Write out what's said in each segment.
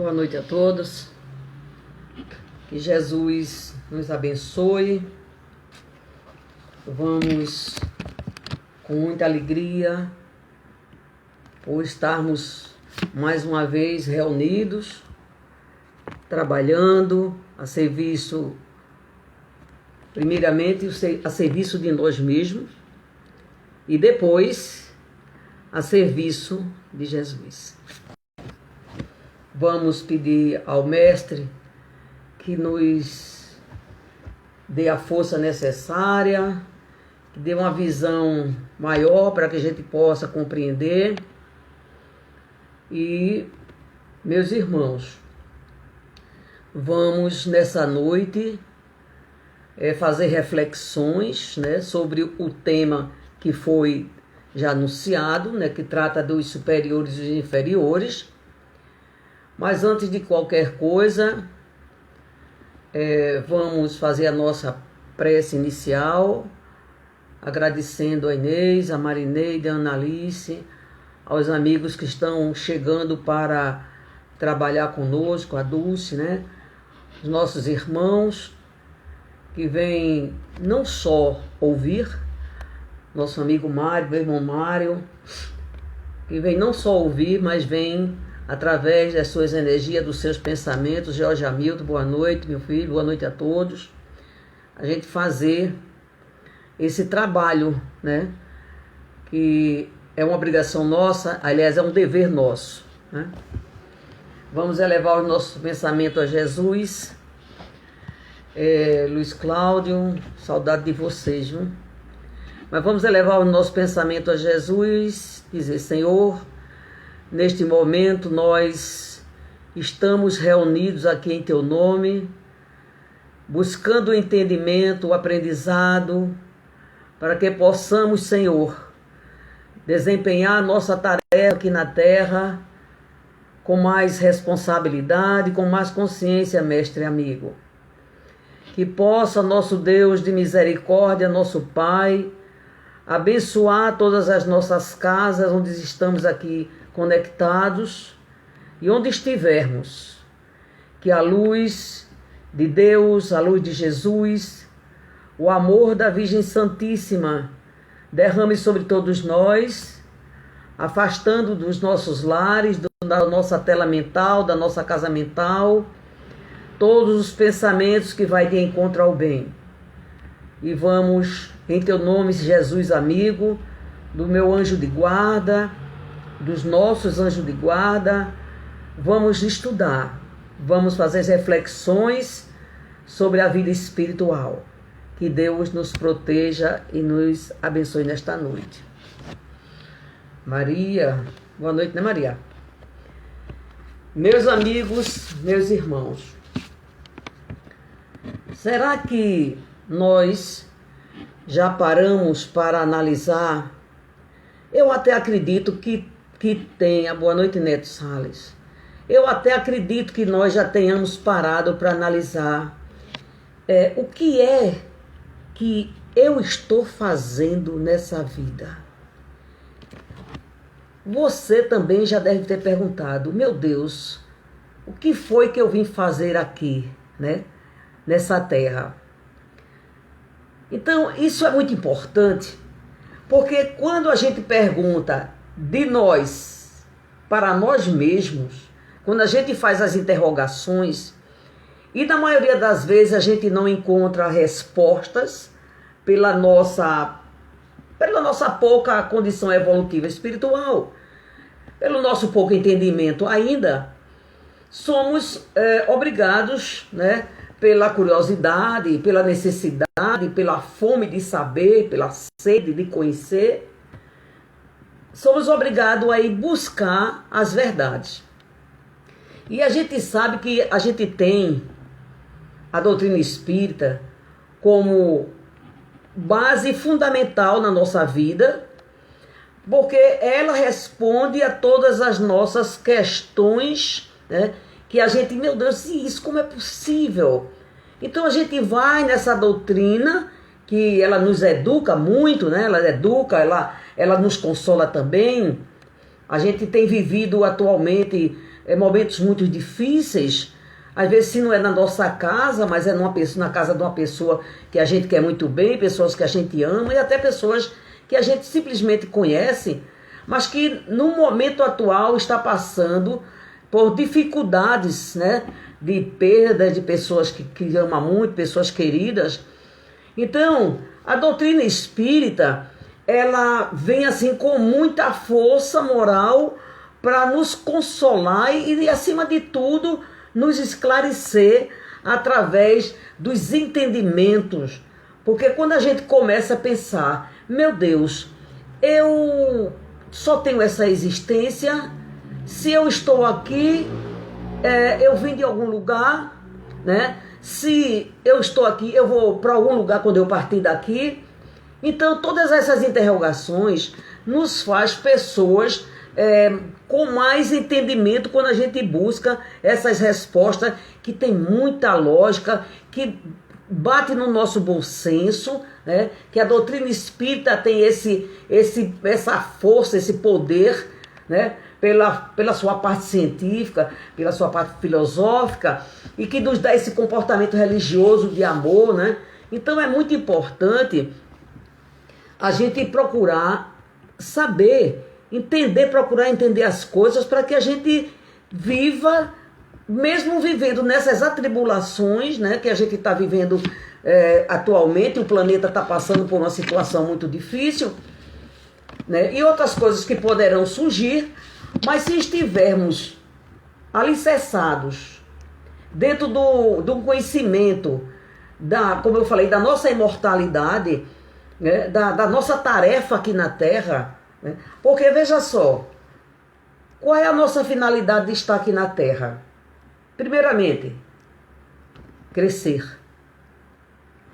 Boa noite a todos. Que Jesus nos abençoe. Vamos com muita alegria por estarmos mais uma vez reunidos, trabalhando a serviço, primeiramente a serviço de nós mesmos e depois a serviço de Jesus. Vamos pedir ao Mestre que nos dê a força necessária, que dê uma visão maior para que a gente possa compreender. E, meus irmãos, vamos nessa noite fazer reflexões, sobre o tema que foi já anunciado, que trata dos superiores e dos inferiores. Mas antes de qualquer coisa, vamos fazer a nossa prece inicial, agradecendo a Inês, a Marineide, a Analice, aos amigos que estão chegando para trabalhar conosco, a Dulce, os nossos irmãos que vêm não só ouvir, nosso amigo Mário, meu irmão Mário, que vem não só ouvir, mas vem através das suas energias, dos seus pensamentos. Jorge Hamilton, boa noite, meu filho, boa noite a todos. A gente fazer esse trabalho, que é uma obrigação nossa, aliás, é um dever nosso, Vamos elevar o nosso pensamento a Jesus. Luiz Cláudio, saudade de vocês, viu? Mas vamos elevar o nosso pensamento a Jesus, dizer: Senhor, neste momento nós estamos reunidos aqui em Teu nome, buscando o entendimento, o aprendizado, para que possamos, Senhor, desempenhar nossa tarefa aqui na terra com mais responsabilidade, com mais consciência, mestre amigo. Que possa nosso Deus de misericórdia, nosso Pai, abençoar todas as nossas casas onde estamos aqui conectados e onde estivermos. Que a luz de Deus, a luz de Jesus, o amor da Virgem Santíssima derrame sobre todos nós, afastando dos nossos lares, da nossa tela mental, da nossa casa mental, todos os pensamentos que vai de encontro ao bem. E vamos, em Teu nome, Jesus amigo, do meu anjo de guarda, dos nossos anjos de guarda, vamos estudar, vamos fazer reflexões sobre a vida espiritual. Que Deus nos proteja e nos abençoe nesta noite. Maria, boa noite, Maria? Meus amigos, meus irmãos, será que nós já paramos para analisar? Eu até acredito que tenha. Boa noite, Neto Salles. Eu até acredito que nós já tenhamos parado para analisar o que é que eu estou fazendo nessa vida. Você também já deve ter perguntado: meu Deus, o que foi que eu vim fazer aqui, nessa terra? Então, isso é muito importante, porque quando a gente pergunta de nós para nós mesmos, quando a gente faz as interrogações, e na maioria das vezes a gente não encontra respostas pela nossa pouca condição evolutiva espiritual, pelo nosso pouco entendimento ainda, somos obrigados, pela curiosidade, pela necessidade, pela fome de saber, pela sede de conhecer, somos obrigados a ir buscar as verdades. E a gente sabe que a gente tem a doutrina espírita como base fundamental na nossa vida, porque ela responde a todas as nossas questões, que a gente, meu Deus, isso como é possível? Então a gente vai nessa doutrina, que ela nos educa muito, ela educa, ela nos consola também. A gente tem vivido atualmente momentos muito difíceis, às vezes se não é na nossa casa, mas é na casa de uma pessoa que a gente quer muito bem, pessoas que a gente ama e até pessoas que a gente simplesmente conhece, mas que no momento atual está passando por dificuldades, né, de perda de pessoas que ama muito, pessoas queridas. Então, a doutrina espírita, ela vem assim com muita força moral para nos consolar e, acima de tudo, nos esclarecer através dos entendimentos. Porque quando a gente começa a pensar, meu Deus, eu só tenho essa existência, se eu estou aqui, eu vim de algum lugar, né? Se eu estou aqui, eu vou para algum lugar quando eu partir daqui. Então, todas essas interrogações nos faz pessoas com mais entendimento quando a gente busca essas respostas que tem muita lógica, que bate no nosso bom senso, né? Que a doutrina espírita tem essa força, esse poder, né? Pela sua parte científica, pela sua parte filosófica, e que nos dá esse comportamento religioso de amor, né? Então é muito importante a gente procurar saber, procurar entender as coisas para que a gente viva, mesmo vivendo nessas atribulações, né, que a gente está vivendo atualmente, o planeta está passando por uma situação muito difícil, né, e outras coisas que poderão surgir, mas se estivermos alicerçados dentro do conhecimento, como eu falei, da nossa imortalidade, né, da nossa tarefa aqui na Terra, né, porque veja só, qual é a nossa finalidade de estar aqui na Terra? Primeiramente, crescer,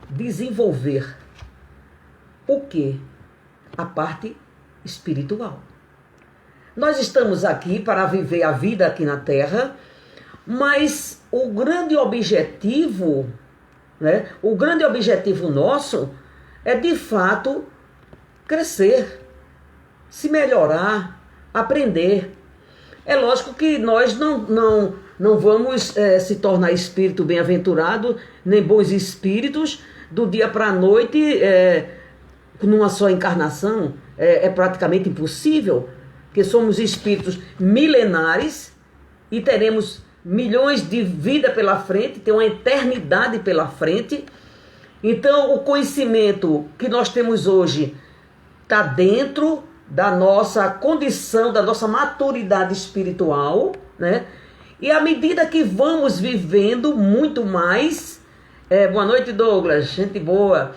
desenvolver o quê? A parte espiritual. Nós estamos aqui para viver a vida aqui na Terra, mas o grande objetivo, né, o grande objetivo nosso é de fato crescer, se melhorar, aprender. É lógico que nós não vamos se tornar espírito bem-aventurado, nem bons espíritos do dia para a noite, numa só encarnação. É praticamente impossível, porque somos espíritos milenares e teremos milhões de vidas pela frente, tem uma eternidade pela frente. Então, o conhecimento que nós temos hoje está dentro da nossa condição, da nossa maturidade espiritual, né? E à medida que vamos vivendo muito mais... boa noite, Douglas, gente boa.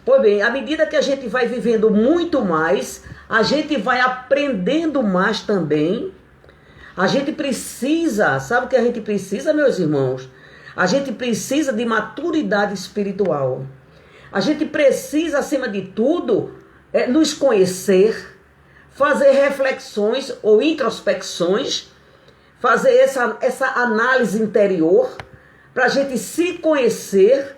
Pois bem, à medida que a gente vai vivendo muito mais, a gente vai aprendendo mais também. A gente precisa, sabe o que a gente precisa, meus irmãos? A gente precisa de maturidade espiritual. A gente precisa, acima de tudo, nos conhecer, fazer reflexões ou introspecções, fazer essa análise interior, para a gente se conhecer,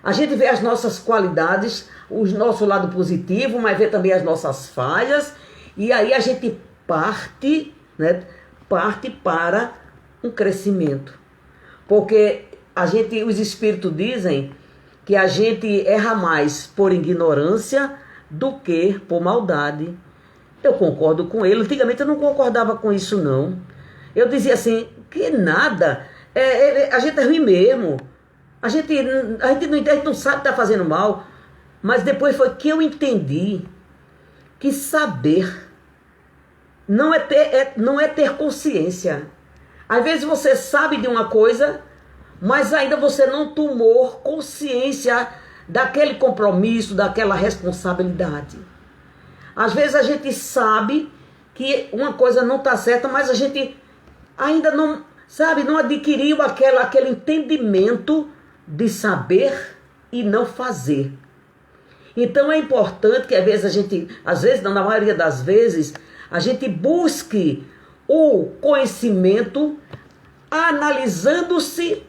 a gente ver as nossas qualidades, o nosso lado positivo, mas ver também as nossas falhas, e aí a gente parte, né, parte para um crescimento. Porque os espíritos dizem que a gente erra mais por ignorância do que por maldade. Eu concordo com ele. Antigamente eu não concordava com isso, não. Eu dizia assim, que nada, a gente é ruim mesmo. A gente não sabe que está fazendo mal. Mas depois foi que eu entendi que saber não é ter consciência. Às vezes você sabe de uma coisa, mas ainda você não tomou consciência daquele compromisso, daquela responsabilidade. Às vezes a gente sabe que uma coisa não está certa, mas a gente ainda não, sabe, não adquiriu aquele entendimento de saber e não fazer. Então é importante que na maioria das vezes, a gente busque o conhecimento analisando-se,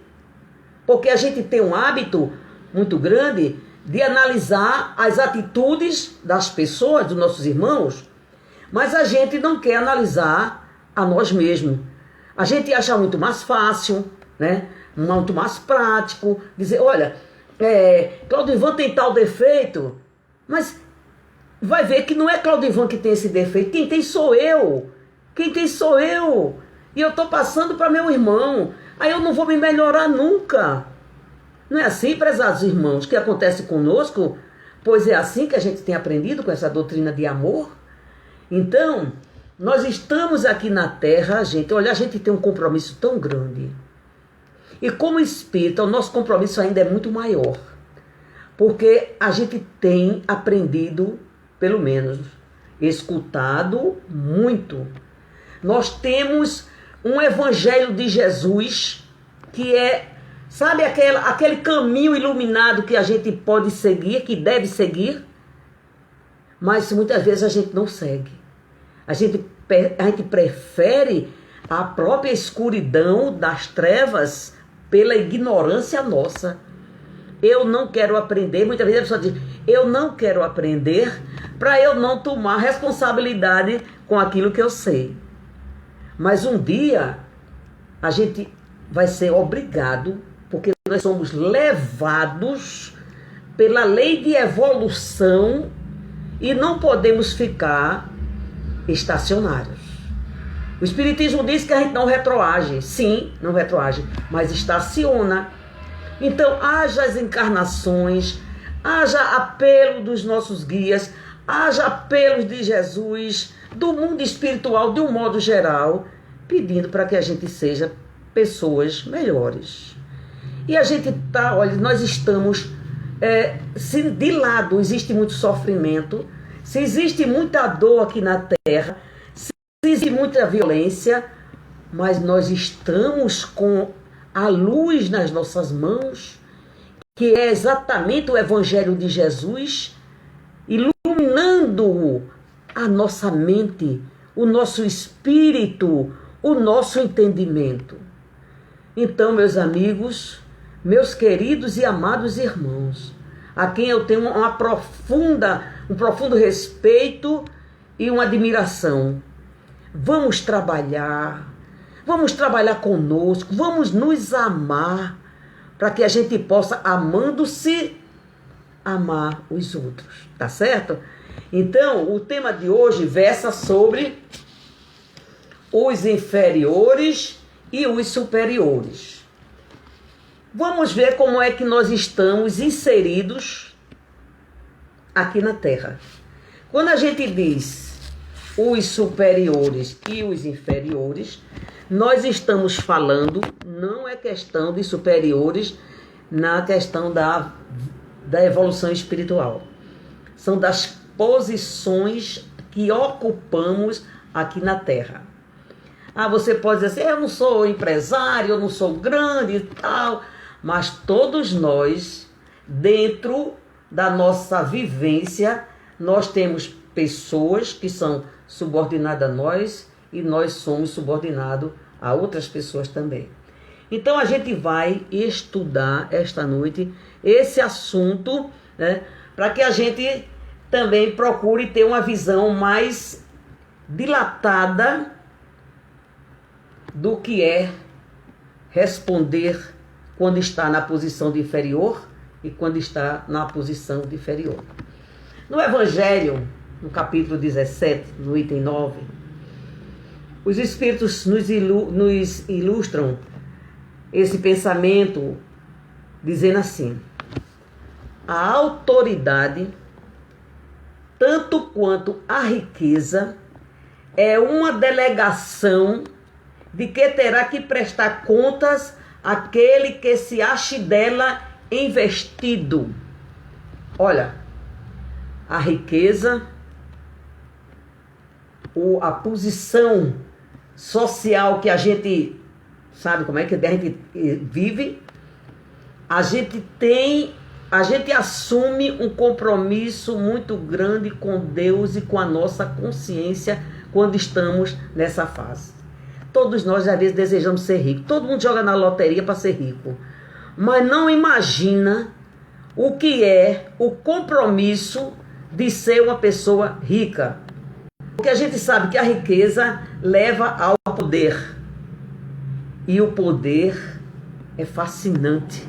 porque a gente tem um hábito muito grande de analisar as atitudes das pessoas, dos nossos irmãos, mas a gente não quer analisar a nós mesmos. A gente acha muito mais fácil, né? Muito mais prático dizer, olha, Claudivan tem tal defeito, mas vai ver que não é Claudivan que tem esse defeito, quem tem sou eu. Quem tem sou eu. E eu estou passando para meu irmão. Aí eu não vou me melhorar nunca. Não é assim, prezados irmãos, que acontece conosco? Pois é assim que a gente tem aprendido com essa doutrina de amor. Então, nós estamos aqui na terra, gente. Olha, a gente tem um compromisso tão grande. E como espírita, o nosso compromisso ainda é muito maior. Porque a gente tem aprendido, pelo menos, escutado muito. Nós temos um evangelho de Jesus que é, sabe, aquele caminho iluminado que a gente pode seguir, que deve seguir, mas muitas vezes a gente não segue. A gente prefere a própria escuridão das trevas pela ignorância nossa. Eu não quero aprender, muitas vezes a pessoa diz, eu não quero aprender para eu não tomar responsabilidade com aquilo que eu sei. Mas um dia a gente vai ser obrigado, porque nós somos levados pela lei de evolução e não podemos ficar estacionários. O Espiritismo diz que a gente não retroage. Sim, não retroage, mas estaciona. Então, haja as encarnações, haja apelo dos nossos guias, haja apelos de Jesus, do mundo espiritual de um modo geral, pedindo para que a gente seja pessoas melhores. E a gente tá, olha, nós estamos, se de lado existe muito sofrimento, se existe muita dor aqui na Terra, se existe muita violência, mas nós estamos com a luz nas nossas mãos, que é exatamente o Evangelho de Jesus, iluminando a nossa mente, o nosso espírito, o nosso entendimento. Então, meus amigos, meus queridos e amados irmãos, a quem eu tenho um profundo respeito e uma admiração, vamos trabalhar conosco, vamos nos amar, para que a gente possa, amando-se, amar os outros, tá certo? Então, o tema de hoje versa sobre os inferiores e os superiores. Vamos ver como é que nós estamos inseridos aqui na Terra. Quando a gente diz os superiores e os inferiores, nós estamos falando, não é questão de superiores na questão da evolução espiritual. São das posições que ocupamos aqui na Terra. Você pode dizer assim, eu não sou empresário, eu não sou grande e tal, mas todos nós, dentro da nossa vivência, nós temos pessoas que são subordinadas a nós e nós somos subordinados a outras pessoas também. Então a gente vai estudar esta noite esse assunto, né, para que a gente também procure ter uma visão mais dilatada do que é responder quando está na posição de inferior e quando está na posição de inferior. No Evangelho, no capítulo 17, no item 9, os Espíritos nos ilustram esse pensamento dizendo assim: a autoridade, tanto quanto a riqueza, é uma delegação de que terá que prestar contas aquele que se ache dela investido. Olha, a riqueza, a posição social que a gente sabe como é que a gente vive, a gente assume um compromisso muito grande com Deus e com a nossa consciência quando estamos nessa fase. Todos nós, às vezes, desejamos ser ricos. Todo mundo joga na loteria para ser rico. Mas não imagina o que é o compromisso de ser uma pessoa rica. Porque a gente sabe que a riqueza leva ao poder. E o poder é fascinante.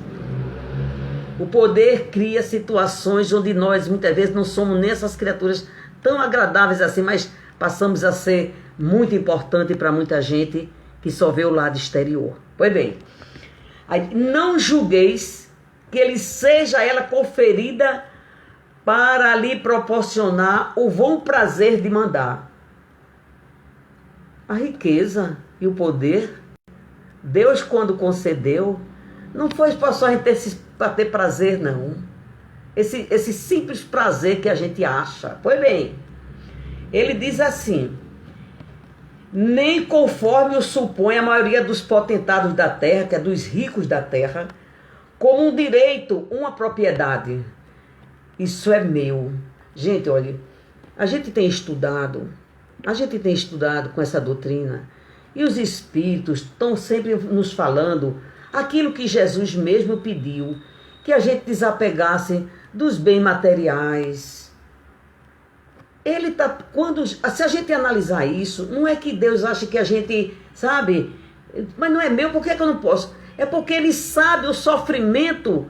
O poder cria situações onde nós muitas vezes não somos nem essas criaturas tão agradáveis assim, mas passamos a ser muito importante para muita gente que só vê o lado exterior. Pois bem, aí, não julgueis que ele seja ela conferida para lhe proporcionar o bom prazer de mandar. A riqueza e o poder, Deus quando concedeu, não foi só a gente ter prazer, não. Esse simples prazer que a gente acha. Pois bem, ele diz assim: nem conforme o supõe a maioria dos potentados da terra, que é dos ricos da terra, como um direito, uma propriedade. Isso é meu. Gente, olha, a gente tem estudado com essa doutrina, e os espíritos estão sempre nos falando aquilo que Jesus mesmo pediu, que a gente desapegasse dos bens materiais. Ele tá, se a gente analisar isso, não é que Deus acha que a gente, sabe, mas não é meu, por que eu não posso? É porque ele sabe o sofrimento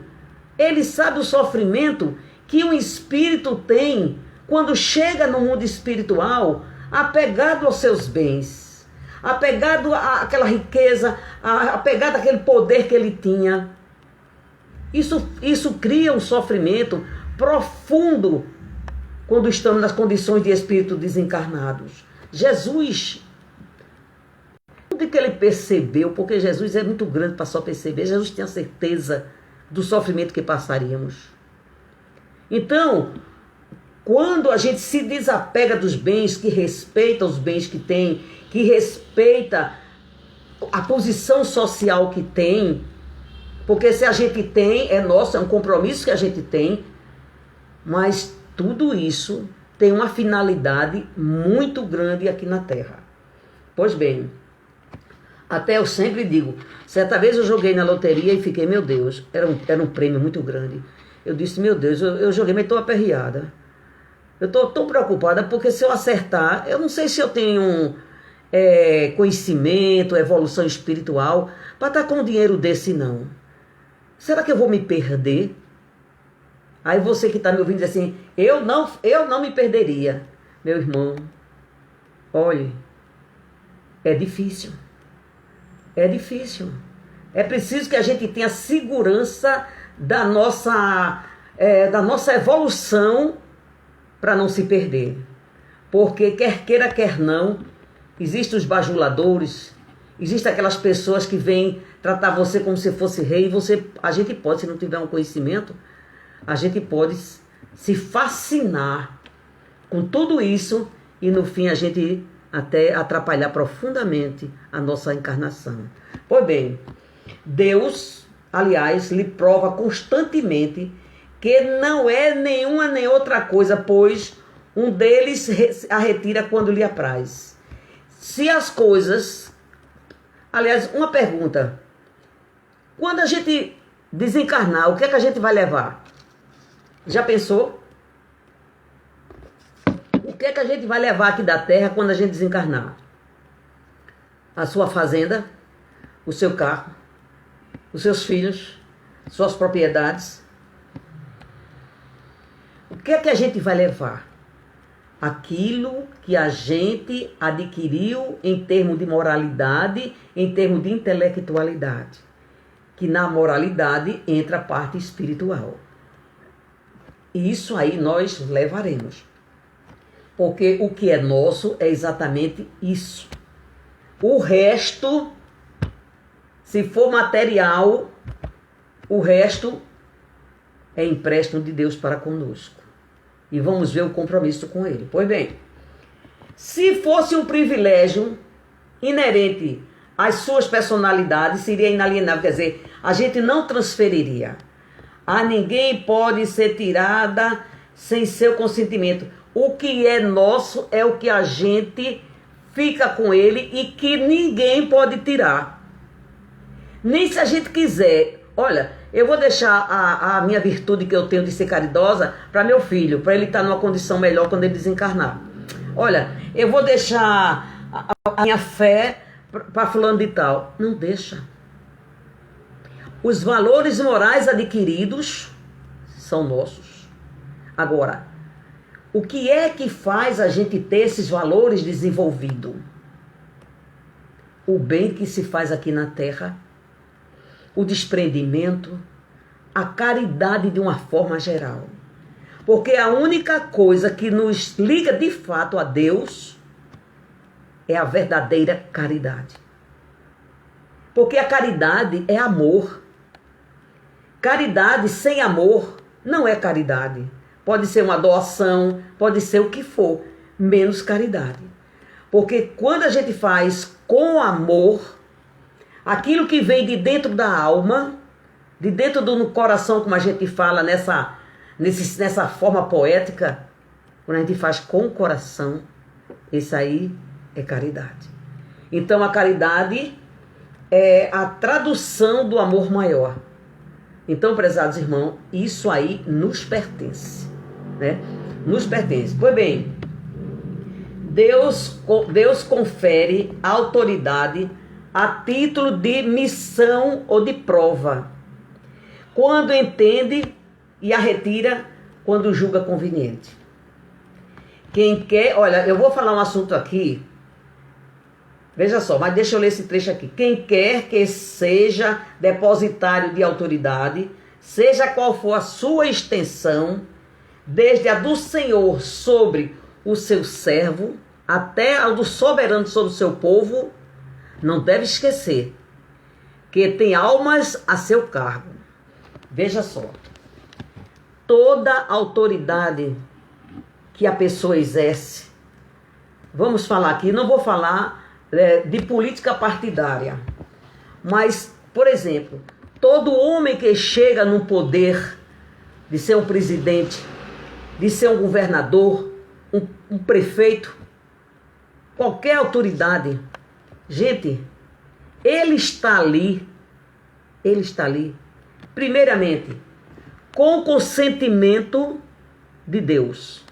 que um espírito tem quando chega no mundo espiritual, apegado aos seus bens, apegado àquela riqueza, apegado àquele poder que ele tinha. Isso cria um sofrimento profundo quando estamos nas condições de espírito desencarnados. Jesus, tudo que ele percebeu, porque Jesus é muito grande para só perceber, Jesus tinha certeza do sofrimento que passaríamos. Então, quando a gente se desapega dos bens, que respeita os bens que tem, que respeita a posição social que tem, porque se a gente tem, é nosso, é um compromisso que a gente tem, mas tudo isso tem uma finalidade muito grande aqui na Terra. Pois bem, até eu sempre digo, certa vez eu joguei na loteria e fiquei, meu Deus, era um prêmio muito grande. Eu disse, meu Deus, eu joguei, mas estou aperreada. Eu estou tão preocupada, porque se eu acertar, eu não sei se eu tenho conhecimento, evolução espiritual, para estar com um dinheiro desse, não. Será que eu vou me perder? Aí você que está me ouvindo diz assim, eu não me perderia. Meu irmão, olhe, é difícil. É difícil. É preciso que a gente tenha segurança da nossa evolução para não se perder. Porque quer queira, quer não, existem os bajuladores, existem aquelas pessoas que vêm tratar você como se fosse rei, a gente pode, se não tiver um conhecimento, a gente pode se fascinar com tudo isso e no fim a gente até atrapalhar profundamente a nossa encarnação. Pois bem, Deus, aliás, lhe prova constantemente que não é nenhuma nem outra coisa, pois um deles a retira quando lhe apraz. Se as coisas... Aliás, uma pergunta. Quando a gente desencarnar, o que é que a gente vai levar? Já pensou? O que é que a gente vai levar aqui da Terra quando a gente desencarnar? A sua fazenda, o seu carro, os seus filhos, suas propriedades. O que é que a gente vai levar? Aquilo que a gente adquiriu em termos de moralidade, em termos de intelectualidade. Que na moralidade entra a parte espiritual. E isso aí nós levaremos. Porque o que é nosso é exatamente isso. O resto, se for material, o resto é empréstimo de Deus para conosco. E vamos ver o compromisso com ele. Pois bem, se fosse um privilégio inerente às suas personalidades, seria inalienável. Quer dizer, a gente não transferiria. A ninguém pode ser tirada sem seu consentimento. O que é nosso é o que a gente fica com ele e que ninguém pode tirar. Nem se a gente quiser. Olha, eu vou deixar a minha virtude que eu tenho de ser caridosa para meu filho, para ele estar numa condição melhor quando ele desencarnar. Olha, eu vou deixar a minha fé para fulano de tal. Não deixa. Os valores morais adquiridos são nossos. Agora, o que é que faz a gente ter esses valores desenvolvidos? O bem que se faz aqui na terra, o desprendimento, a caridade de uma forma geral. Porque a única coisa que nos liga de fato a Deus é a verdadeira caridade. Porque a caridade é amor. Caridade sem amor não é caridade. Pode ser uma doação, pode ser o que for, menos caridade. Porque quando a gente faz com amor, aquilo que vem de dentro da alma, de dentro do coração, como a gente fala nessa forma poética, quando a gente faz com o coração, isso aí é caridade. Então a caridade é a tradução do amor maior. Então, prezados irmãos, isso aí nos pertence, né? Nos pertence. Pois bem, Deus confere autoridade a título de missão ou de prova, quando entende e a retira quando julga conveniente. Quem quer, olha, eu vou falar um assunto aqui, veja só, mas deixa eu ler esse trecho aqui. Quem quer que seja depositário de autoridade, seja qual for a sua extensão, desde a do Senhor sobre o seu servo, até a do soberano sobre o seu povo, não deve esquecer que tem almas a seu cargo. Veja só, toda autoridade que a pessoa exerce, vamos falar aqui, não vou falar de política partidária, mas, por exemplo, todo homem que chega no poder de ser um presidente, de ser um governador, um prefeito, qualquer autoridade, gente, ele está ali, primeiramente, com o consentimento de Deus.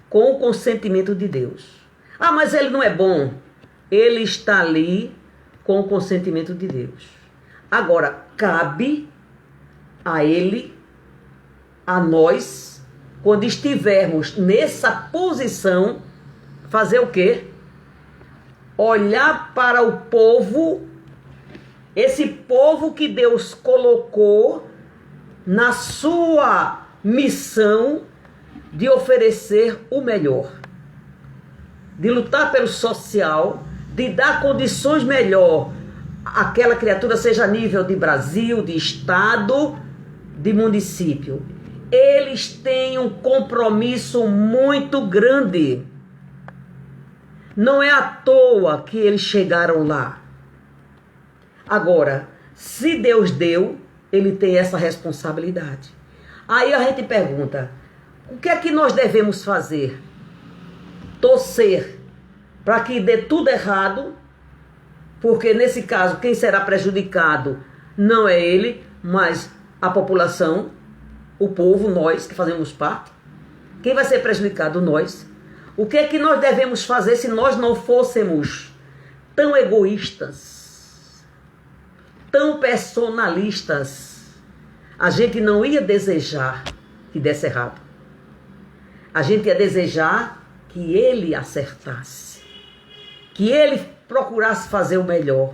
Com o consentimento de Deus. Ah, mas ele não é bom. Ele está ali com o consentimento de Deus. Agora, cabe a ele, a nós, quando estivermos nessa posição, fazer o quê? Olhar para o povo, esse povo que Deus colocou na sua missão de oferecer o melhor, de lutar pelo social, de dar condições melhor àquela criatura, seja a nível de Brasil, de estado, de município. Eles têm um compromisso muito grande. Não é à toa que eles chegaram lá. Agora, se Deus deu, ele tem essa responsabilidade. Aí a gente pergunta, o que é que nós devemos fazer? Torcer para que dê tudo errado, porque nesse caso quem será prejudicado não é ele, mas a população, o povo, nós que fazemos parte. Quem vai ser prejudicado? Nós. O que é que nós devemos fazer se nós não fôssemos tão egoístas, tão personalistas? A gente não ia desejar que desse errado. A gente ia desejar que ele acertasse, que ele procurasse fazer o melhor,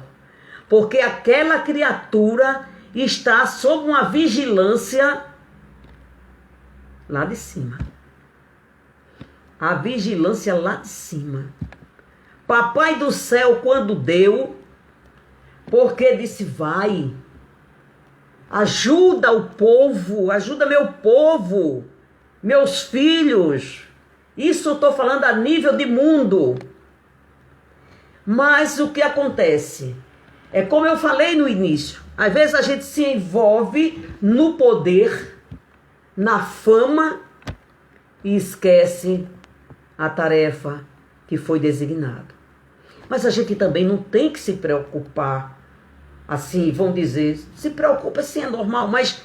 porque aquela criatura está sob uma vigilância lá de cima. A vigilância lá de cima. Papai do céu, quando deu, porque disse, vai, ajuda o povo, ajuda meu povo, meus filhos. Isso eu estou falando a nível de mundo. Mas o que acontece? É como eu falei no início. Às vezes a gente se envolve no poder, na fama, e esquece a tarefa que foi designada. Mas a gente também não tem que se preocupar. Assim, vão dizer, se preocupa sim, é normal, mas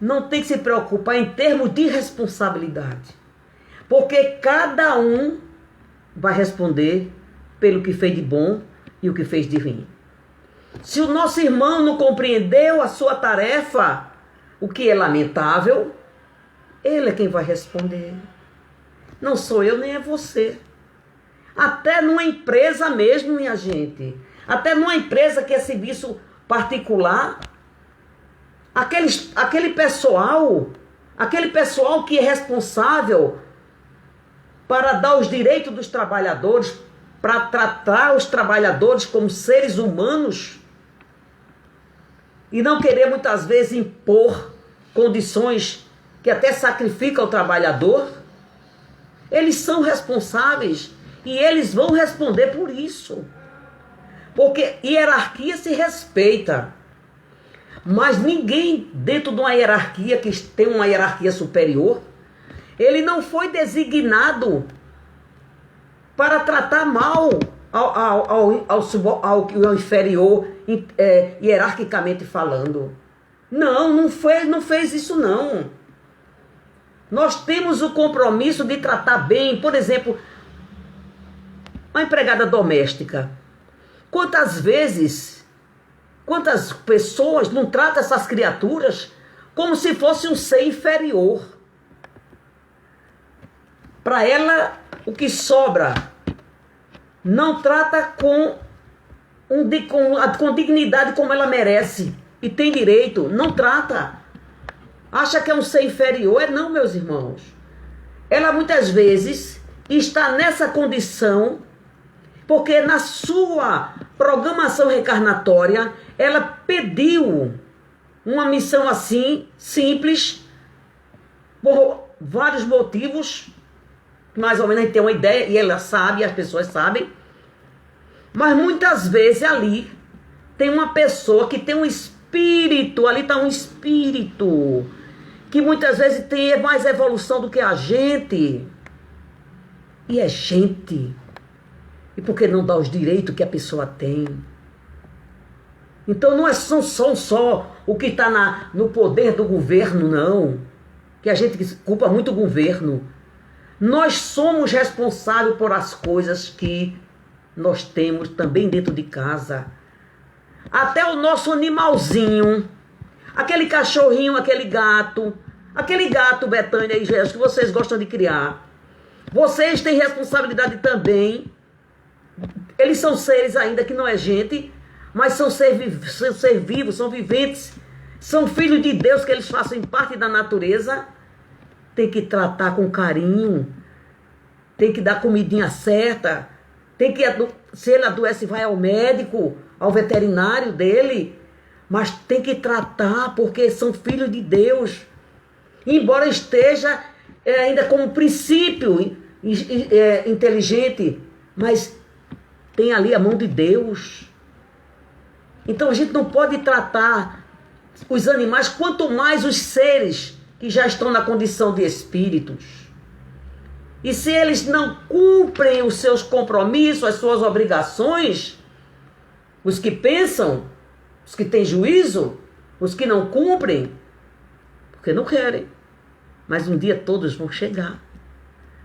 não tem que se preocupar em termos de responsabilidade. Porque cada um vai responder pelo que fez de bom e o que fez de ruim. Se o nosso irmão não compreendeu a sua tarefa, o que é lamentável, ele é quem vai responder. Não sou eu, nem é você. Até numa empresa mesmo, minha gente. Até numa empresa que é serviço particular, aquele pessoal que é responsável para dar os direitos dos trabalhadores, para tratar os trabalhadores como seres humanos e não querer muitas vezes impor condições que até sacrificam o trabalhador, eles são responsáveis e eles vão responder por isso. Porque hierarquia se respeita. Mas ninguém dentro de uma hierarquia, que tem uma hierarquia superior, ele não foi designado para tratar mal ao inferior, hierarquicamente falando. Não fez isso não. Nós temos o compromisso de tratar bem, por exemplo, uma empregada doméstica. Quantas pessoas não tratam essas criaturas como se fosse um ser inferior? Para ela, o que sobra, não trata com dignidade como ela merece e tem direito, não trata. Acha que é um ser inferior? Não, meus irmãos. Ela muitas vezes está nessa condição porque na sua programação reencarnatória ela pediu uma missão assim, simples, por vários motivos. Mais ou menos a gente tem uma ideia, e ela sabe, as pessoas sabem. Mas muitas vezes ali tem uma pessoa que tem um espírito, ali está um espírito, que muitas vezes tem mais evolução do que a gente. E é gente. E por que não dá os direitos que a pessoa tem? Então não são só o que está no poder do governo, não. Que a gente culpa muito o governo. Nós somos responsáveis por as coisas que nós temos também dentro de casa. Até o nosso animalzinho, aquele cachorrinho, aquele gato, Betânia e Jéssica, que vocês gostam de criar. Vocês têm responsabilidade também. Eles são seres ainda que não é gente, mas são ser vivos, são viventes, são filhos de Deus, que eles fazem parte da natureza. Tem que tratar com carinho, tem que dar comidinha certa, tem que, se ele adoece, vai ao médico, ao veterinário dele, mas tem que tratar, porque são filhos de Deus. Embora esteja ainda como princípio inteligente, mas tem ali a mão de Deus. Então a gente não pode tratar os animais, quanto mais os seres que já estão na condição de espíritos. E se eles não cumprem os seus compromissos, as suas obrigações, os que pensam, os que têm juízo, os que não cumprem, porque não querem. Mas um dia todos vão chegar,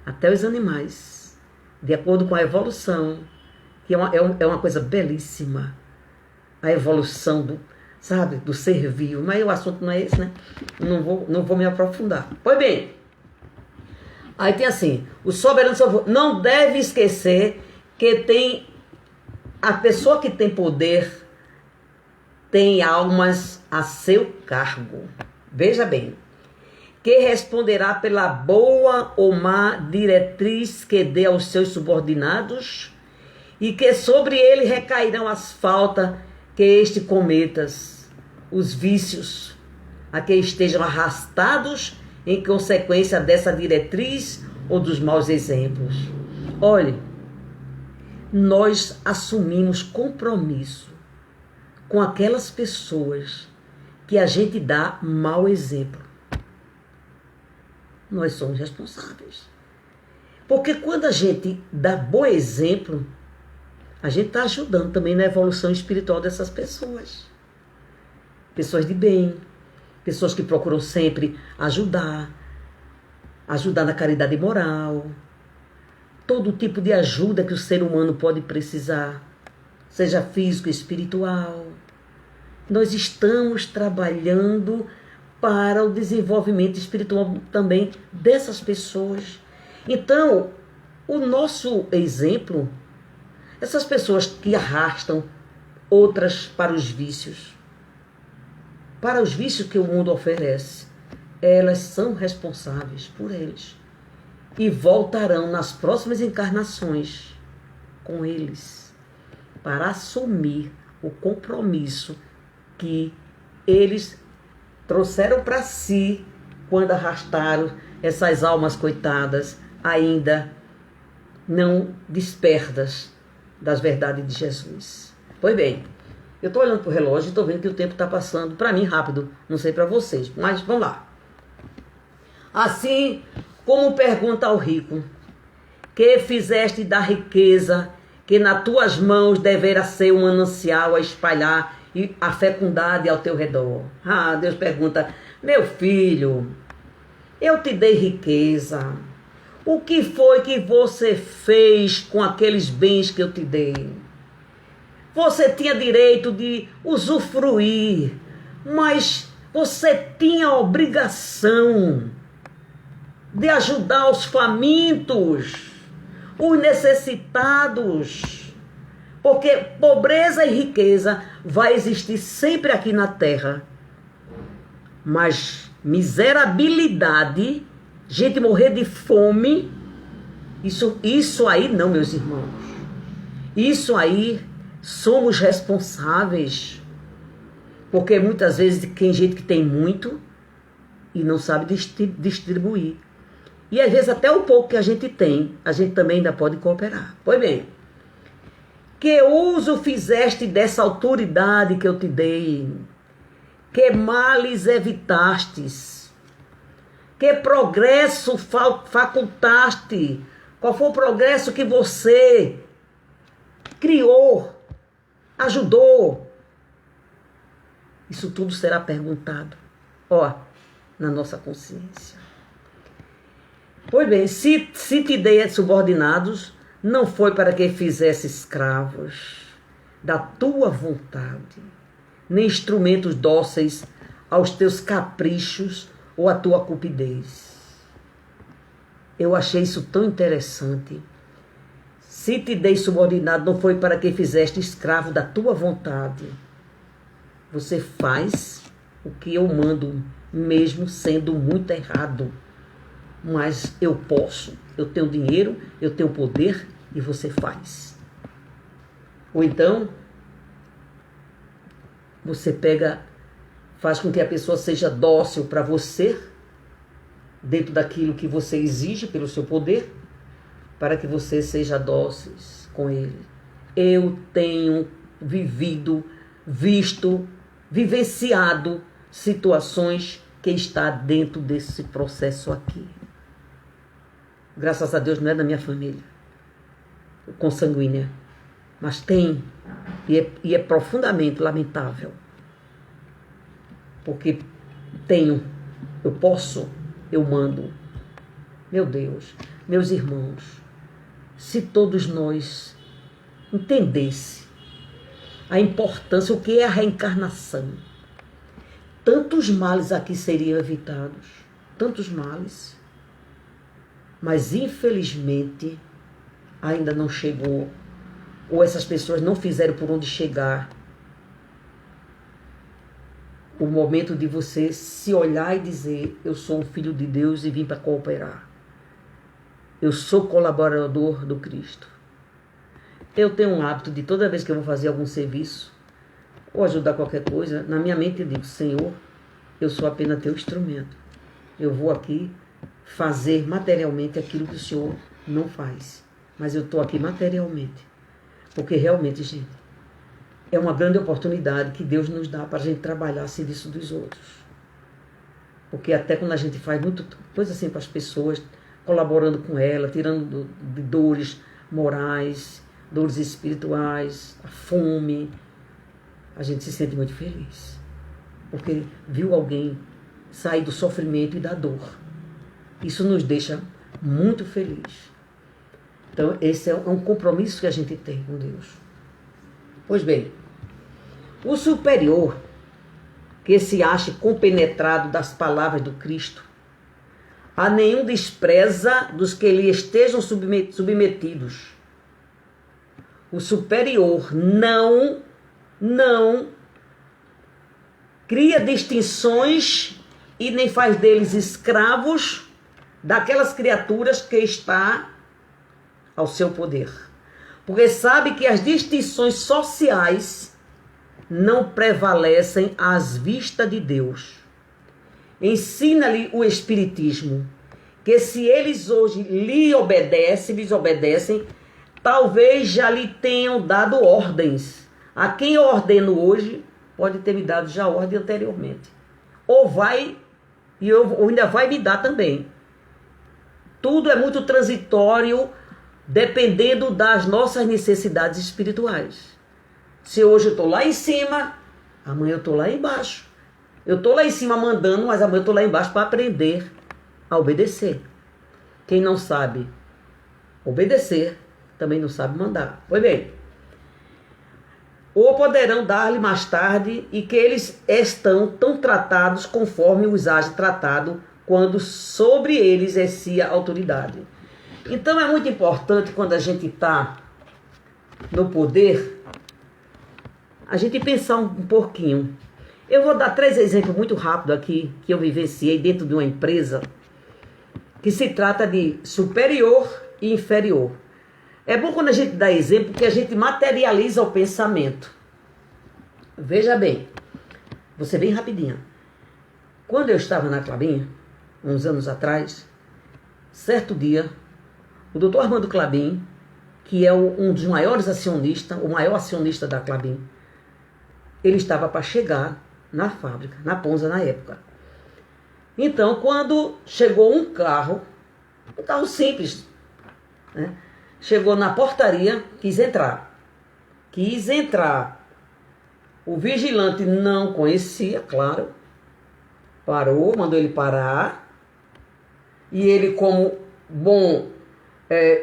até os animais, de acordo com a evolução, que é uma coisa belíssima, a evolução do ser vivo. Mas o assunto não é esse, né? Não vou me aprofundar. Pois bem, aí tem assim, o soberano não deve esquecer que a pessoa que tem poder tem almas a seu cargo. Veja bem, que responderá pela boa ou má diretriz que dê aos seus subordinados, e que sobre ele recairão as faltas que este cometas, os vícios a que estejam arrastados em consequência dessa diretriz ou dos maus exemplos. Olhe, nós assumimos compromisso com aquelas pessoas que a gente dá mau exemplo. Nós somos responsáveis. Porque quando a gente dá bom exemplo, a gente está ajudando também na evolução espiritual dessas pessoas. Pessoas de bem, pessoas que procuram sempre ajudar na caridade moral. todo tipo de ajuda que o ser humano pode precisar, seja físico, espiritual. Nós estamos trabalhando para o desenvolvimento espiritual também dessas pessoas. Então, o nosso exemplo, essas pessoas que arrastam outras para os vícios que o mundo oferece, elas são responsáveis por eles e voltarão nas próximas encarnações com eles para assumir o compromisso que eles trouxeram para si quando arrastaram essas almas coitadas ainda não despertas das verdades de Jesus. Pois bem, eu estou olhando para o relógio e estou vendo que o tempo está passando para mim rápido, não sei para vocês, mas vamos lá. Assim como pergunta ao rico, que fizeste da riqueza que nas tuas mãos deverá ser um manancial a espalhar e a fecundade ao teu redor. Deus pergunta, meu filho, eu te dei riqueza. O que foi que você fez com aqueles bens que eu te dei? Você tinha direito de usufruir, mas você tinha a obrigação de ajudar os famintos, os necessitados, porque pobreza e riqueza vai existir sempre aqui na terra, mas miserabilidade, gente morrer de fome, isso aí não, meus irmãos. Isso aí somos responsáveis, porque muitas vezes tem gente que tem muito e não sabe distribuir. E às vezes até o pouco que a gente tem, a gente também ainda pode cooperar. Pois bem, que uso fizeste dessa autoridade que eu te dei? Que males evitastes? Que progresso facultaste? Qual foi o progresso que você criou, ajudou? Isso tudo será perguntado, na nossa consciência. Pois bem, se te dei subordinados, não foi para que fizesse escravos da tua vontade, nem instrumentos dóceis aos teus caprichos ou à tua cupidez. Eu achei isso tão interessante. Se te dei subordinado, não foi para que fizeste escravo da tua vontade. Você faz o que eu mando, mesmo sendo muito errado. Mas eu posso, eu tenho dinheiro, eu tenho poder e você faz. Ou então, você faz com que a pessoa seja dócil para você, dentro daquilo que você exige pelo seu poder, para que você seja dócil com ele. Eu tenho vivenciado situações que está dentro desse processo aqui. Graças a Deus não é da minha família consanguínea, mas tem, e é profundamente lamentável, porque eu posso, eu mando. Meu Deus, meus irmãos, se todos nós entendesse a importância, o que é a reencarnação, tantos males aqui seriam evitados, tantos males. Mas infelizmente ainda não chegou, ou essas pessoas não fizeram por onde chegar, o momento de você se olhar e dizer, eu sou um filho de Deus e vim para cooperar. Eu sou colaborador do Cristo. Eu tenho um hábito de toda vez que eu vou fazer algum serviço, ou ajudar qualquer coisa, na minha mente eu digo, Senhor, eu sou apenas teu instrumento. Eu vou aqui fazer materialmente aquilo que o Senhor não faz. Mas eu estou aqui materialmente. Porque realmente, gente, é uma grande oportunidade que Deus nos dá para a gente trabalhar a serviço dos outros. Porque até quando a gente faz muita coisa assim para as pessoas, colaborando com ela, tirando de dores morais, dores espirituais, a fome, a gente se sente muito feliz. Porque viu alguém sair do sofrimento e da dor. Isso nos deixa muito felizes. Então, esse é um compromisso que a gente tem com Deus. Pois bem, o superior, que se ache compenetrado das palavras do Cristo, a nenhum despreza dos que lhe estejam submetidos. O superior não cria distinções e nem faz deles escravos daquelas criaturas que está ao seu poder. Porque sabe que as distinções sociais não prevalecem às vistas de Deus. Ensina-lhe o Espiritismo, que se eles hoje lhes obedecem, talvez já lhe tenham dado ordens. A quem eu ordeno hoje, pode ter me dado já ordem anteriormente. Ou ainda vai me dar também. Tudo é muito transitório, dependendo das nossas necessidades espirituais. Se hoje eu estou lá em cima, amanhã eu estou lá embaixo. Eu estou lá em cima mandando, mas amanhã eu estou lá embaixo para aprender a obedecer. Quem não sabe obedecer, também não sabe mandar. Pois bem, ou poderão dar-lhe mais tarde, e que eles estão tão tratados conforme os haja tratado, quando sobre eles exercia autoridade. Então é muito importante, quando a gente está no poder, a gente pensar um pouquinho. Eu vou dar 3 exemplos muito rápidos aqui, que eu vivenciei dentro de uma empresa, que se trata de superior e inferior. É bom quando a gente dá exemplo, que a gente materializa o pensamento. Veja bem, vou ser bem rapidinho. Quando eu estava na Klabin, uns anos atrás, certo dia, o Dr. Armando Klabin, que é um dos maiores acionistas, o maior acionista da Klabin, ele estava para chegar na fábrica, na Ponza na época. Então, quando chegou um carro simples, né? Chegou na portaria, quis entrar. O vigilante não conhecia, claro. Parou, mandou ele parar. E ele, como bom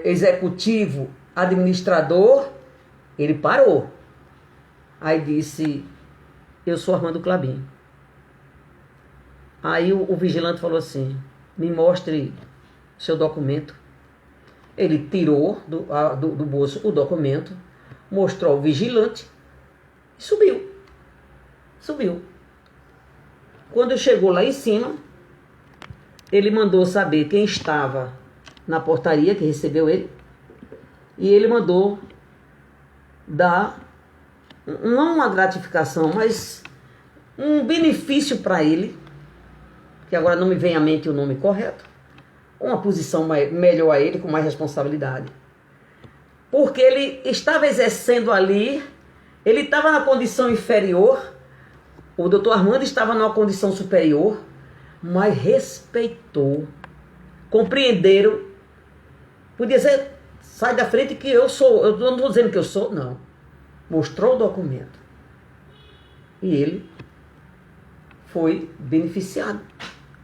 executivo, administrador, ele parou. Aí disse: eu sou Armando Klabin. Aí o vigilante falou assim: me mostre seu documento. Ele tirou do bolso o documento, mostrou ao vigilante e subiu. Quando chegou lá em cima, ele mandou saber quem estava na portaria, que recebeu ele, e ele mandou dar, não uma gratificação, mas um benefício para ele, que agora não me vem à mente o nome correto, uma posição melhor a ele, com mais responsabilidade. Porque ele estava exercendo ali, ele estava na condição inferior, o doutor Armando estava numa condição superior, mas respeitou, compreenderam. Podia ser: sai da frente que eu sou, eu não estou dizendo que eu sou, não. Mostrou o documento. E ele foi beneficiado,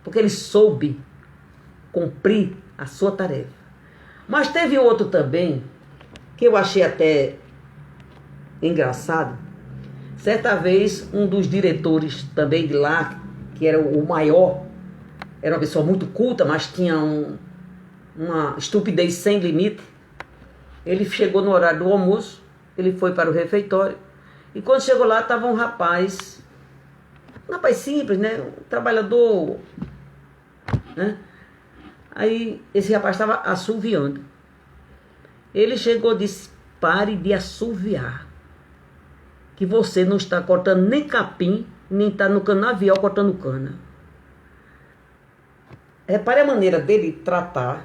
porque ele soube cumprir a sua tarefa. Mas teve outro também, que eu achei até engraçado. Certa vez, um dos diretores também de lá, que era o maior, era uma pessoa muito culta, mas tinha uma estupidez sem limite. Ele chegou no horário do almoço, ele foi para o refeitório, e quando chegou lá, estava um rapaz simples, né? Um trabalhador, né? Aí esse rapaz estava assoviando. Ele chegou e disse: pare de assoviar, que você não está cortando nem capim, nem está no canavial cortando cana. Repare a maneira dele tratar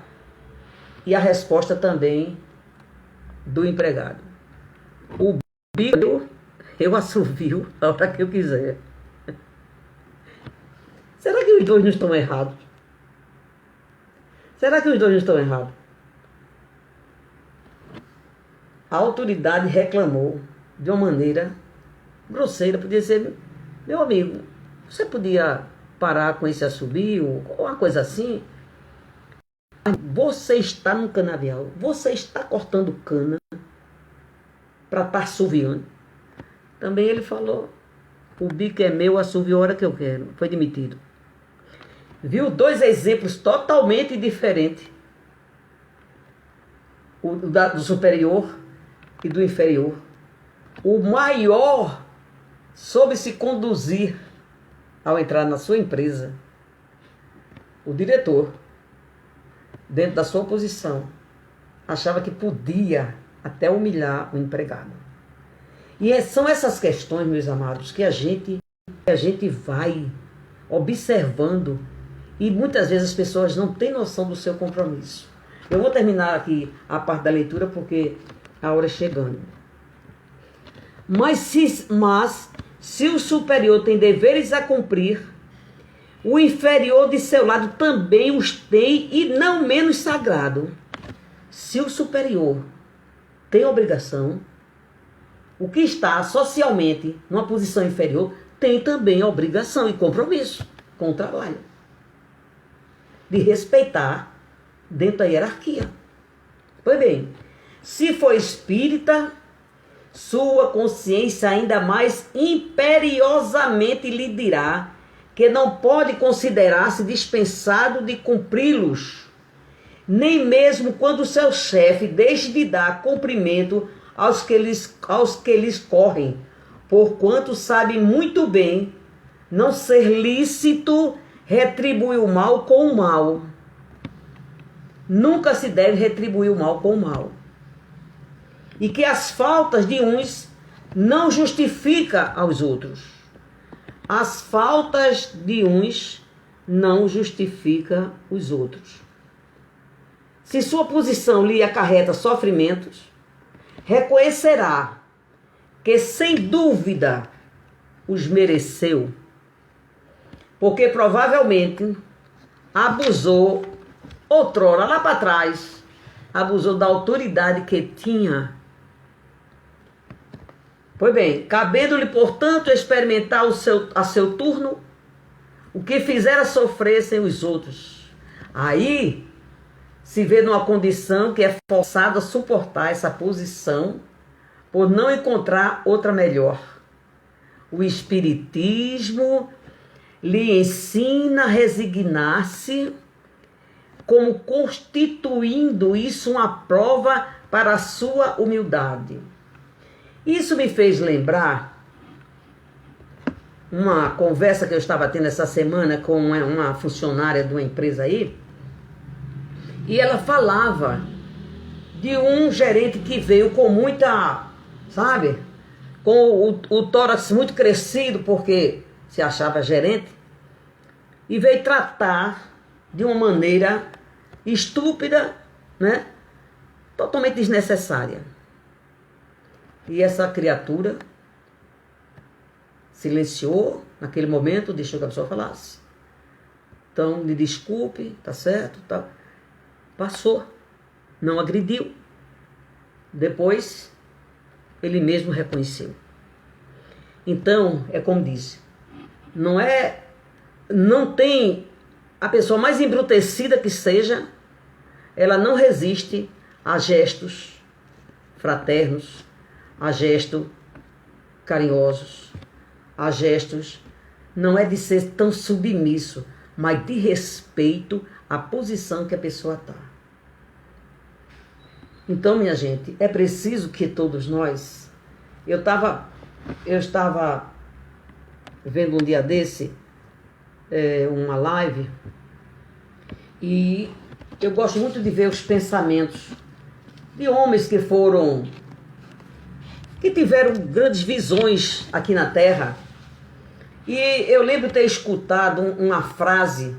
e a resposta também do empregado. O bico, eu assovio a hora que eu quiser. Será que os dois não estão errados? A autoridade reclamou de uma maneira grosseira. Podia ser: meu amigo, você podia parar com esse assobio, ou uma coisa assim? você está no canavial, você está cortando cana para estar assoviando. Também ele falou, o bico é meu, assovio a hora que eu quero. Foi demitido. Viu? Dois exemplos totalmente diferentes. Do superior e do inferior. O maior soube se conduzir ao entrar na sua empresa. O diretor, dentro da sua posição, achava que podia até humilhar o empregado. E são essas questões, meus amados, que a gente vai observando e muitas vezes as pessoas não têm noção do seu compromisso. Eu vou terminar aqui a parte da leitura porque a hora é chegando. Mas se o superior tem deveres a cumprir, o inferior de seu lado também os tem e não menos sagrado. Se o superior tem obrigação, o que está socialmente numa posição inferior tem também obrigação e compromisso com o trabalho. De respeitar dentro da hierarquia. Pois bem, se for espírita, sua consciência ainda mais imperiosamente lhe dirá que não pode considerar-se dispensado de cumpri-los, nem mesmo quando seu chefe deixe de dar cumprimento aos que lhes correm, porquanto sabe muito bem não ser lícito retribuir o mal com o mal. Nunca se deve retribuir o mal com o mal. E que as faltas de uns não justificam aos outros. As faltas de uns não justificam os outros. Se sua posição lhe acarreta sofrimentos, reconhecerá que sem dúvida os mereceu, porque provavelmente abusou outrora, lá para trás, abusou da autoridade que tinha. Pois bem, cabendo-lhe, portanto, experimentar a seu turno o que fizera sofressem os outros. Aí se vê numa condição que é forçado a suportar essa posição por não encontrar outra melhor. O Espiritismo lhe ensina a resignar-se, como constituindo isso uma prova para a sua humildade. Isso me fez lembrar uma conversa que eu estava tendo essa semana com uma funcionária de uma empresa aí, e ela falava de um gerente que veio com muita, sabe, com o tórax muito crescido, porque se achava gerente, e veio tratar de uma maneira estúpida, né, totalmente desnecessária. E essa criatura silenciou naquele momento, deixou que a pessoa falasse. Então, me desculpe, tá certo, tá. Passou, não agrediu. Depois, ele mesmo reconheceu. Então, é como disse, não tem a pessoa mais embrutecida que seja, ela não resiste a gestos fraternos, a gestos carinhosos, a gestos, não é de ser tão submisso, mas de respeito à posição que a pessoa está. Então, minha gente, é preciso que todos nós... Eu estava vendo um dia desse, uma live, e eu gosto muito de ver os pensamentos de homens que tiveram grandes visões aqui na Terra. E eu lembro ter escutado uma frase,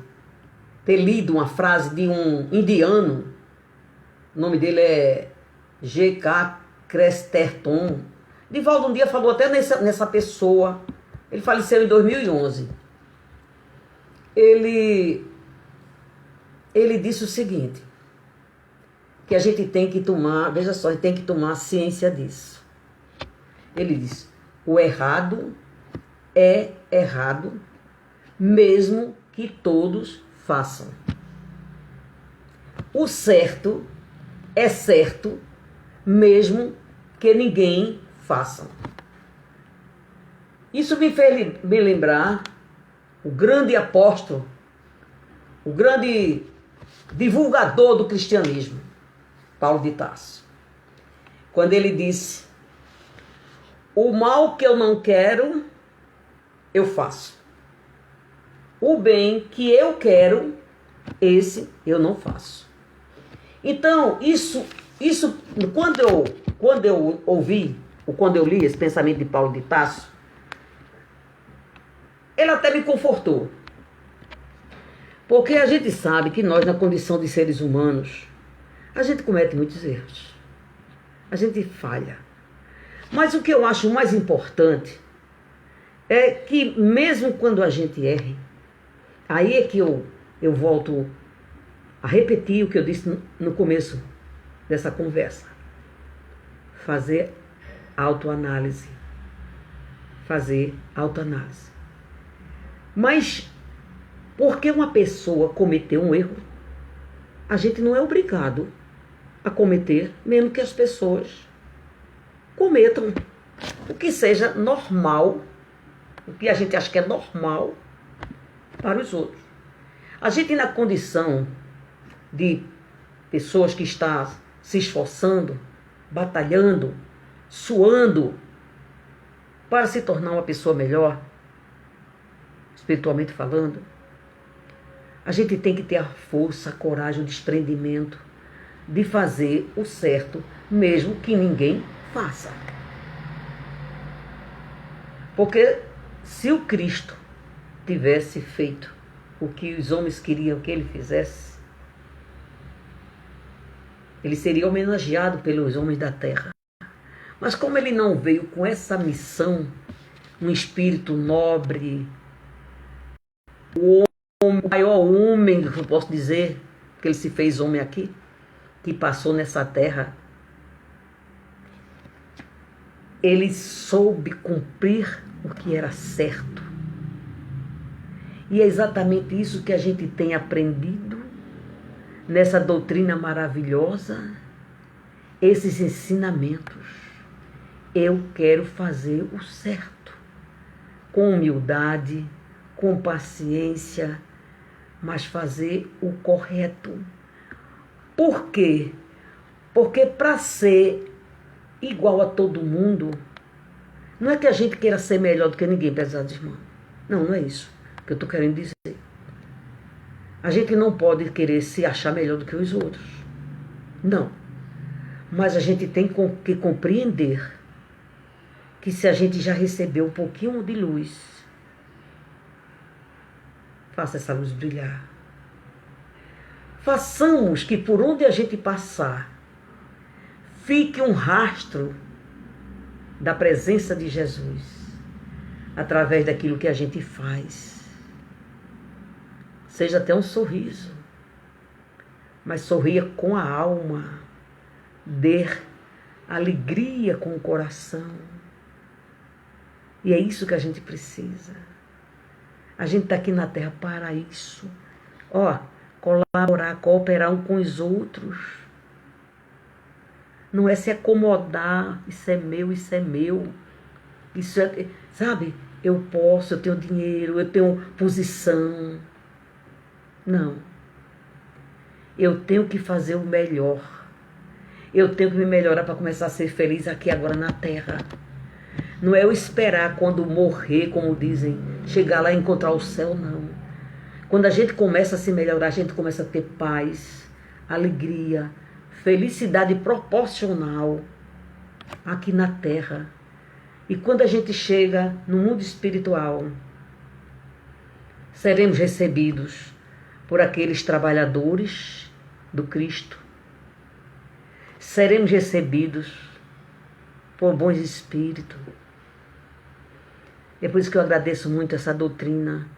ter lido uma frase de um indiano, o nome dele é G.K. Chesterton. Divaldo um dia falou até nessa pessoa, ele faleceu em 2011. Ele disse o seguinte, que a gente tem que tomar, veja só, a gente tem que tomar ciência disso. Ele disse, o errado é errado, mesmo que todos façam. o certo é certo, mesmo que ninguém faça. Isso me fez me lembrar o grande apóstolo, o grande divulgador do cristianismo, Paulo de Tarso, quando ele disse: o mal que eu não quero, eu faço. O bem que eu quero, esse eu não faço. Então, isso quando eu ouvi, ou quando eu li esse pensamento de Paulo de Tarso, ele até me confortou. Porque a gente sabe que nós, na condição de seres humanos, a gente comete muitos erros. A gente falha. Mas o que eu acho mais importante é que mesmo quando a gente erre, aí é que eu volto a repetir o que eu disse no começo dessa conversa. Fazer autoanálise. Fazer autoanálise. Mas porque uma pessoa cometeu um erro, a gente não é obrigado a cometer, mesmo que as pessoas cometam o que seja normal, o que a gente acha que é normal para os outros. A gente, na condição de pessoas que estão se esforçando, batalhando, suando para se tornar uma pessoa melhor, espiritualmente falando, a gente tem que ter a força, a coragem, o desprendimento de fazer o certo, mesmo que ninguém faça. Porque se o Cristo tivesse feito o que os homens queriam que ele fizesse, ele seria homenageado pelos homens da terra. Mas como ele não veio com essa missão, um espírito nobre, o maior homem, que eu posso dizer, que ele se fez homem aqui, que passou nessa terra, ele soube cumprir o que era certo. E é exatamente isso que a gente tem aprendido nessa doutrina maravilhosa, esses ensinamentos. Eu quero fazer o certo, com humildade, com paciência, mas fazer o correto. Por quê? Porque para ser igual a todo mundo, não é que a gente queira ser melhor do que ninguém, pesados irmãos. Não, não é isso que eu estou querendo dizer. A gente não pode querer se achar melhor do que os outros. Não. Mas a gente tem que compreender que se a gente já recebeu um pouquinho de luz, faça essa luz brilhar. Façamos que por onde a gente passar, fique um rastro da presença de Jesus, através daquilo que a gente faz. Seja até um sorriso, mas sorria com a alma, dê alegria com o coração. E é isso que a gente precisa. A gente está aqui na Terra para isso. Colaborar, cooperar um com os outros. Não é se acomodar, isso é meu, isso é meu. Isso é, sabe, eu posso, eu tenho dinheiro, eu tenho posição. Não. Eu tenho que fazer o melhor. Eu tenho que me melhorar para começar a ser feliz aqui agora na Terra. Não é eu esperar quando morrer, como dizem, chegar lá e encontrar o céu, não. Quando a gente começa a se melhorar, a gente começa a ter paz, alegria, felicidade proporcional aqui na Terra. E quando a gente chega no mundo espiritual, seremos recebidos por aqueles trabalhadores do Cristo. Seremos recebidos por bons espíritos. É por isso que eu agradeço muito essa doutrina,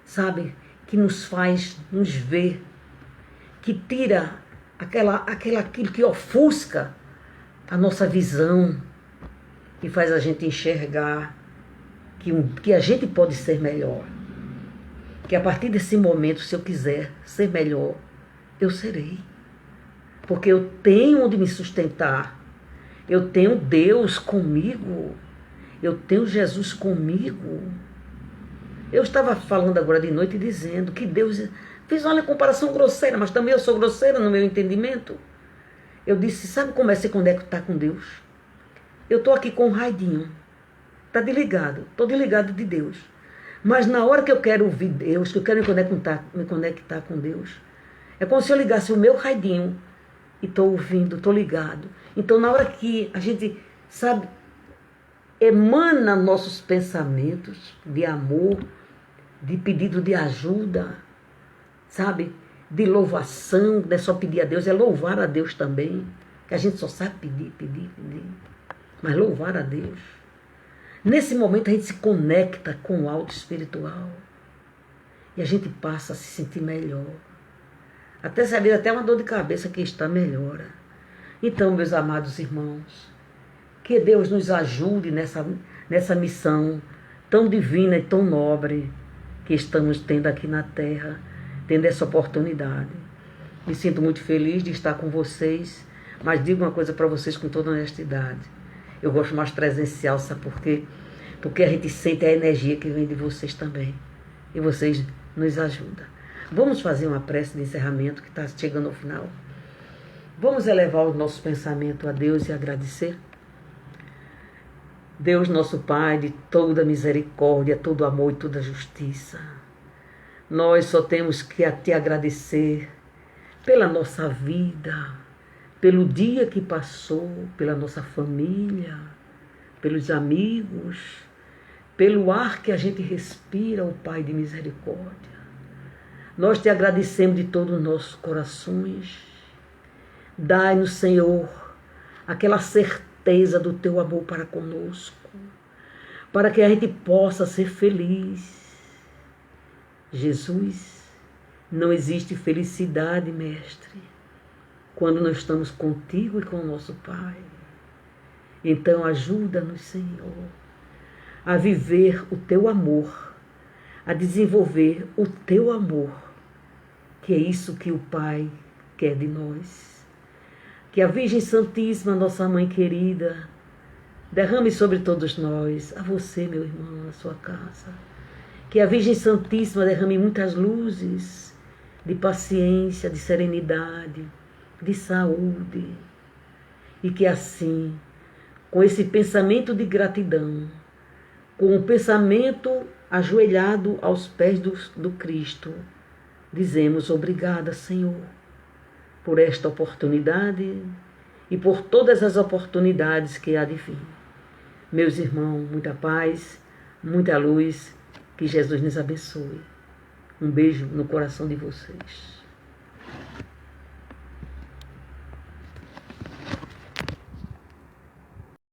sabe, que nos faz nos ver, que tira aquilo que ofusca a nossa visão e faz a gente enxergar que a gente pode ser melhor. Que a partir desse momento, se eu quiser ser melhor, eu serei. Porque eu tenho onde me sustentar. Eu tenho Deus comigo. Eu tenho Jesus comigo. Eu estava falando agora de noite dizendo que Deus... Fiz uma comparação grosseira, mas também eu sou grosseira no meu entendimento. Eu disse, sabe como é se conectar com Deus? Eu estou aqui com um radinho. Está desligado. Estou desligado de Deus. Mas na hora que eu quero ouvir Deus, que eu quero me conectar com Deus, é como se eu ligasse o meu radinho e estou ouvindo, estou ligado. Então na hora que a gente, sabe, emana nossos pensamentos de amor, de pedido de ajuda, sabe, de louvação, não é só pedir a Deus, é louvar a Deus também, que a gente só sabe pedir, mas louvar a Deus. Nesse momento a gente se conecta com o alto espiritual e a gente passa a se sentir melhor. Até saber, até uma dor de cabeça que está melhora. Então, meus amados irmãos, que Deus nos ajude nessa missão tão divina e tão nobre que estamos tendo aqui na Terra, tendo essa oportunidade. Me sinto muito feliz de estar com vocês, mas digo uma coisa para vocês com toda honestidade. Eu gosto mais presencial, sabe por quê? Porque a gente sente a energia que vem de vocês também. E vocês nos ajudam. Vamos fazer uma prece de encerramento que está chegando ao final. Vamos elevar o nosso pensamento a Deus e agradecer. Deus, nosso Pai, de toda misericórdia, todo amor e toda justiça. Nós só temos que te agradecer pela nossa vida, pelo dia que passou, pela nossa família, pelos amigos, pelo ar que a gente respira, ó Pai de misericórdia. Nós te agradecemos de todos os nossos corações. Dai-nos, Senhor, aquela certeza do teu amor para conosco, para que a gente possa ser feliz. Jesus, não existe felicidade, Mestre, quando nós estamos contigo e com o nosso Pai. Então ajuda-nos, Senhor, a viver o teu amor, a desenvolver o teu amor, que é isso que o Pai quer de nós. Que a Virgem Santíssima, nossa Mãe querida, derrame sobre todos nós, a você, meu irmão, na sua casa. Que a Virgem Santíssima derrame muitas luzes de paciência, de serenidade, de saúde. E que assim, com esse pensamento de gratidão, com o pensamento ajoelhado aos pés do Cristo, dizemos obrigada, Senhor, por esta oportunidade e por todas as oportunidades que há de vir. Meus irmãos, muita paz, muita luz, que Jesus nos abençoe. Um beijo no coração de vocês.